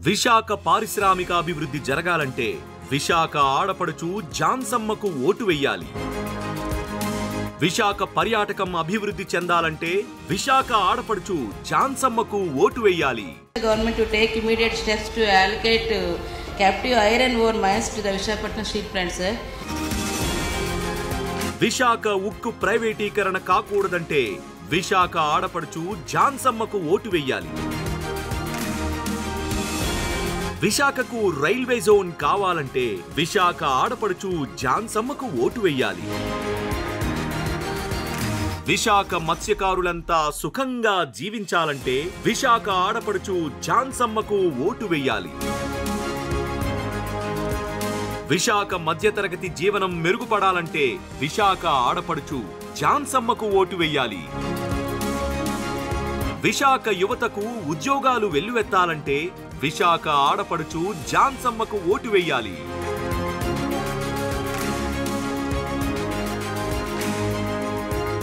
విశాఖ పారిశ్రామికాభివృద్ధి జరగాలంటే విశాఖ ఆడపడుచు జాన్సమ్మకు ఓటు వెయ్యాలి. విశాఖ పర్యాటకం అభివృద్ధి చెందాలంటే విశాఖ ఆడపడుచు జాన్సమ్మకు ఓటు వెయ్యాలి. Government to take immediate steps to allocate captive iron ore mines to the Visakhapatnam steel plant, sir. Visakha ఉక్కు ప్రైవేటీకరణ కాకూడదంటే విశాఖ ఆడపడుచు జాన్సమ్మకు ఓటు వెయ్యాలి. విశాఖకు రైల్వే జోన్ కావాలంటే విశాఖ ఆడపడుచు జాన్సమ్మకు ఓటు వెయ్యాలి. విశాఖ మత్స్యకారులంతా సుఖంగా జీవించాలంటే విశాఖ ఆడపడుచు జాన్సమ్మకు ఓటు వెయ్యాలి. విశాఖ మధ్యతరగతి జీవనం మెరుగుపడాలంటే విశాఖ ఆడపడుచు జాన్సమ్మకు ఓటు వెయ్యాలి. విశాఖ యువతకు ఉద్యోగాలు వెల్లువెత్తాలంటే విశాఖ ఆడపడుచు జాన్సమ్మకు ఓటు వెయ్యాలి.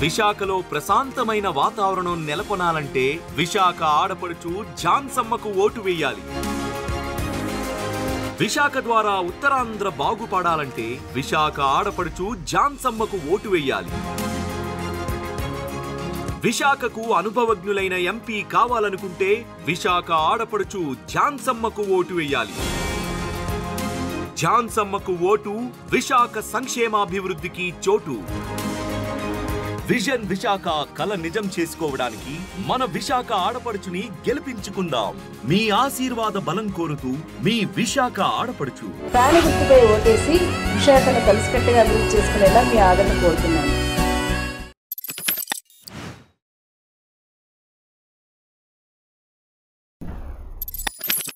విశాఖలో ప్రశాంతమైన వాతావరణం నెలకొనాలంటే విశాఖ ఆడపడుచు జాన్సమ్మకు ఓటు వెయ్యాలి. విశాఖ ద్వారా ఉత్తరాంధ్ర బాగుపడాలంటే విశాఖ ఆడపడుచు జాన్సమ్మకు ఓటు వెయ్యాలి. విశాఖకు అనుభవజ్ఞులైన ఎంపీ కావాలనుకుంటే విశాఖ ఆడపడుచు జాన్సమ్మకు ఓటు వెయ్యాలి. జాన్సమ్మకు ఓటు విశాఖ సంక్షేమాభివృద్ధికి చోటు. విజన్ విశాఖ కల నిజం చేసుకోవడానికి మన విశాఖ ఆడపడుచుని గెలిపించుకుందాం. మీ ఆశీర్వాద బలం కోరుతూ మీ విశాఖ ఆడపడుచు. ప్రాణ గుర్తుపై ఓటేసి విశాఖను కలిసికట్టుగా అభివృద్ధి చేసుకునేలా మీ ఆదరణ కోరుతున్నాను.